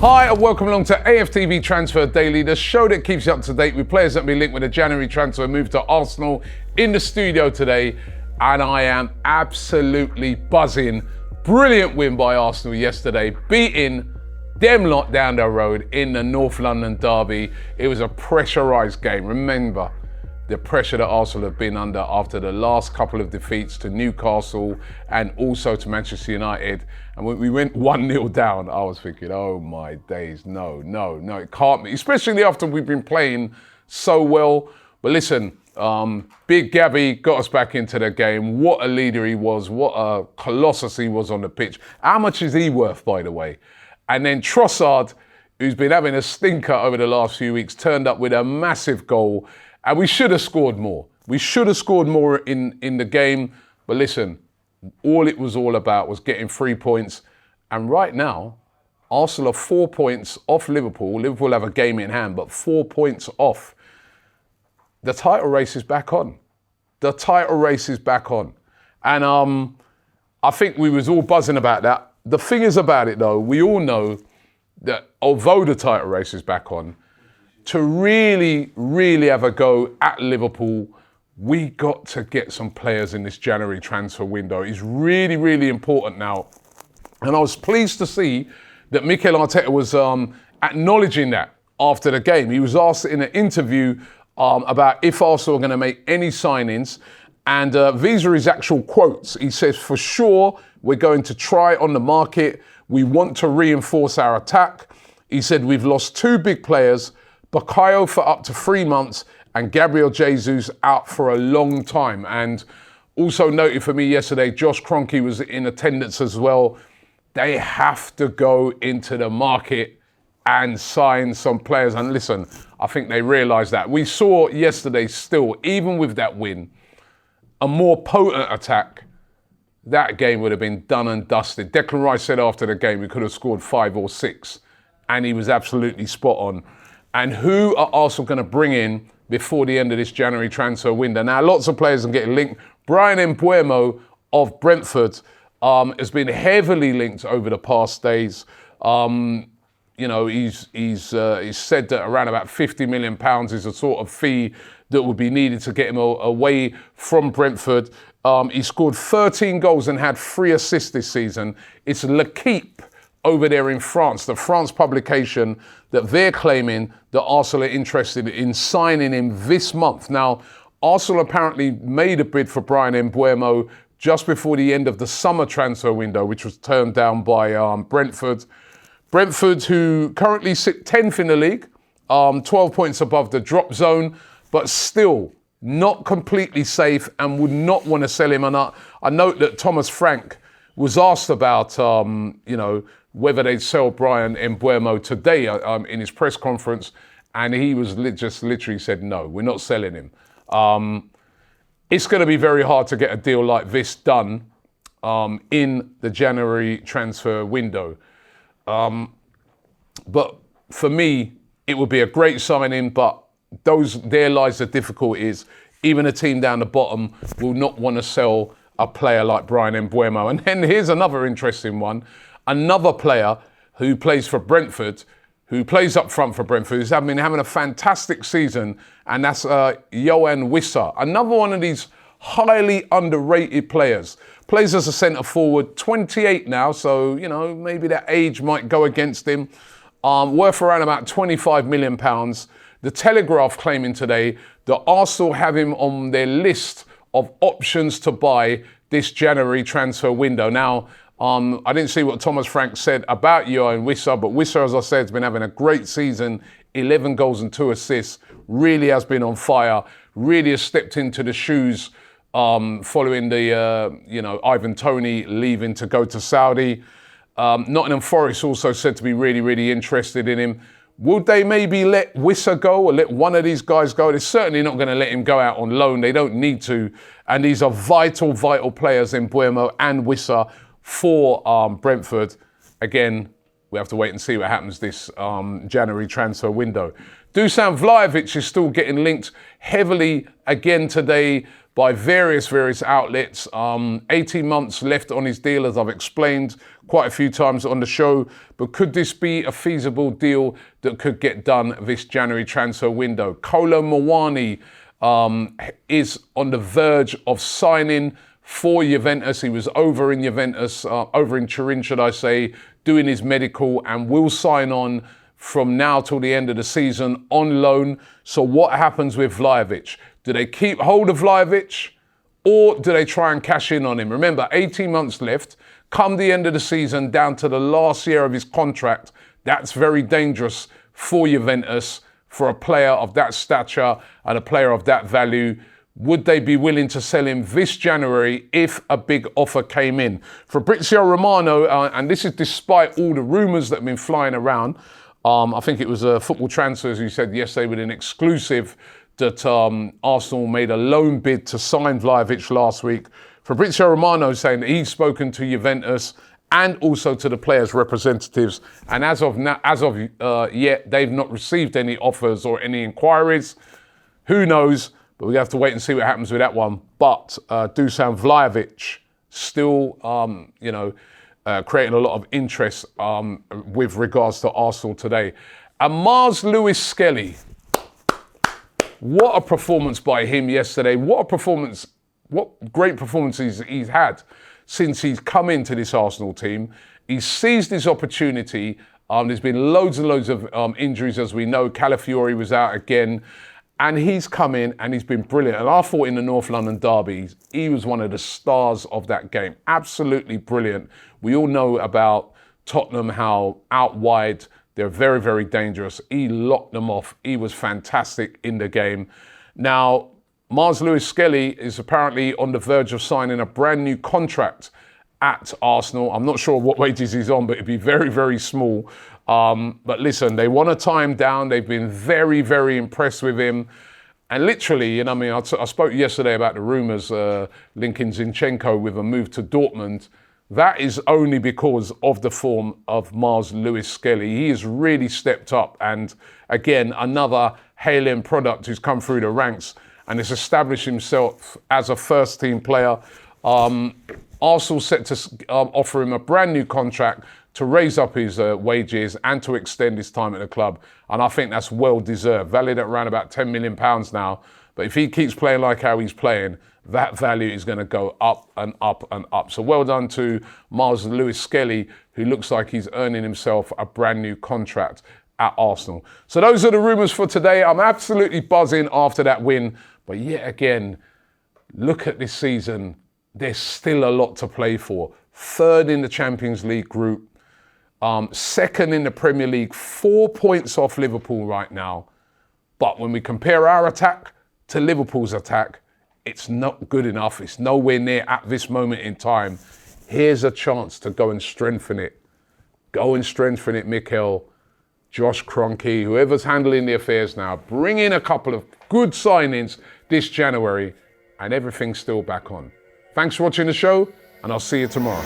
Hi and welcome along to AFTV Transfer Daily, the show that keeps you up to date with players that have been linked with a January transfer move to Arsenal. In the studio today, and I am absolutely buzzing. Brilliant win by Arsenal yesterday, beating them lot down the road in the North London derby. It was a pressurised game. Remember the pressure that Arsenal have been under after the last couple of defeats to Newcastle and also to Manchester United. And when we went 1-0 down, I was thinking, oh my days, no, it can't be. Especially after we've been playing so well. But listen, Big Gabby got us back into the game. What a leader he was. What a colossus he was on the pitch. How much is he worth, by the way? And then Trossard, who's been having a stinker over the last few weeks, turned up with a massive goal. And we should have scored more. We should have scored more in the game. But listen, all it was all about was getting 3 points. And right now, Arsenal are 4 points off Liverpool. Liverpool have a game in hand, but 4 points off. The title race is back on. The title race is back on. And I think we was all buzzing about that. The thing is about it, though, we all know that although the title race is back on, to really, really have a go at Liverpool, we got to get some players in this January transfer window. It's really, really important now. And I was pleased to see that Mikel Arteta was acknowledging that after the game. He was asked in an interview about if Arsenal are going to make any signings. And these are his actual quotes. He says, for sure, we're going to try on the market. We want to reinforce our attack. He said, we've lost 2 big players, Bukayo for up to 3 months and Gabriel Jesus out for a long time. And also noted for me yesterday, Josh Kroenke was in attendance as well. They have to go into the market and sign some players. And listen, I think they realise that. We saw yesterday still, even with that win, a more potent attack. That game would have been done and dusted. Declan Rice said after the game we could have scored 5 or 6. And he was absolutely spot on. And who are Arsenal going to bring in before the end of this January transfer window? Now, lots of players are getting linked. Bryan Mbuemo of Brentford has been heavily linked over the past days. You know, he's said that around about £50 million is the sort of fee that would be needed to get him away from Brentford. He scored 13 goals and had 3 assists this season. It's L'Equipe over there in France, the France publication, that they're claiming that Arsenal are interested in signing him this month. Now, Arsenal apparently made a bid for Bryan Mbuemo just before the end of the summer transfer window, which was turned down by Brentford. Brentford, who currently sit 10th in the league, 12 points above the drop zone, but still not completely safe and would not want to sell him. And I note that Thomas Frank was asked about, whether they'd sell Bryan Mbuemo today in his press conference, and he was just literally said, no, we're not selling him. It's going to be very hard to get a deal like this done in the January transfer window. But for me, it would be a great signing, but there lies the difficulties. Even a team down the bottom will not want to sell a player like Bryan Mbuemo. And then here's another interesting one. Another player who plays for Brentford, who plays up front for Brentford, who's been having a fantastic season, and that's Yoane Wissa. Another one of these highly underrated players. Plays as a centre forward, 28 now, so, maybe that age might go against him. Worth around about £25 million. The Telegraph claiming today that Arsenal have him on their list of options to buy this January transfer window. Now, I didn't see what Thomas Frank said about Yoane Wissa, but Wissa, as I said, has been having a great season, 11 goals and 2 assists, really has been on fire, really has stepped into the shoes following the, Ivan Toney leaving to go to Saudi. Nottingham Forest also said to be really, really interested in him. Would they maybe let Wissa go or let one of these guys go? They're certainly not going to let him go out on loan. They don't need to. And these are vital, vital players in Mbuemo and Wissa for Brentford. Again, we have to wait and see what happens this January transfer window. Dusan Vlahovic is still getting linked heavily again today by various outlets. 18 months left on his deal, as I've explained quite a few times on the show. But could this be a feasible deal that could get done this January transfer window? Kolo Muani is on the verge of signing for Juventus. He was over in Juventus, over in Turin, should I say, doing his medical, and will sign on from now till the end of the season on loan. So what happens with Vlahovic? Do they keep hold of Vlahovic, or do they try and cash in on him? Remember, 18 months left. Come the end of the season, down to the last year of his contract. That's very dangerous for Juventus, for a player of that stature and a player of that value. Would they be willing to sell him this January if a big offer came in? Fabrizio Romano, and this is despite all the rumours that have been flying around. I think it was Football Transfers who said yesterday with an exclusive that Arsenal made a loan bid to sign Vlahovic last week. Fabrizio Romano saying that he's spoken to Juventus and also to the players' representatives, and as of yet, they've not received any offers or any inquiries. Who knows? But we have to wait and see what happens with that one. But Dusan Vlahovic still, creating a lot of interest with regards to Arsenal today. And Myles Lewis-Skelly, what a performance by him yesterday. What great performances he's had since he's come into this Arsenal team. He's seized his opportunity. There's been loads and loads of injuries, as we know. Calafiori was out again. And he's come in and he's been brilliant. And I thought in the North London derby, he was one of the stars of that game. Absolutely brilliant. We all know about Tottenham, how out wide they're very dangerous. He locked them off. He was fantastic in the game. Now, Myles Lewis-Skelly is apparently on the verge of signing a brand new contract at Arsenal. I'm not sure what wages he's on, but it'd be very small. But listen, they want to tie him down. They've been very impressed with him. And literally, I spoke yesterday about the rumours linking Zinchenko with a move to Dortmund. That is only because of the form of Myles Lewis-Skelly. He has really stepped up. And again, another Haaland product who's come through the ranks and has established himself as a first-team player. Arsenal set to offer him a brand new contract to raise up his wages and to extend his time at the club. And I think that's well deserved. Valued at around about £10 million now. But if he keeps playing like how he's playing, that value is going to go up and up and up. So well done to Myles Lewis-Skelly, who looks like he's earning himself a brand new contract at Arsenal. So those are the rumours for today. I'm absolutely buzzing after that win. But yet again, look at this season. There's still a lot to play for. Third in the Champions League group. Second in the Premier League, 4 points off Liverpool right now. But when we compare our attack to Liverpool's attack, it's not good enough. It's nowhere near at this moment in time. Here's a chance to go and strengthen it. Go and strengthen it, Mikel, Josh Kroenke, whoever's handling the affairs now. Bring in a couple of good signings this January and everything's still back on. Thanks for watching the show and I'll see you tomorrow.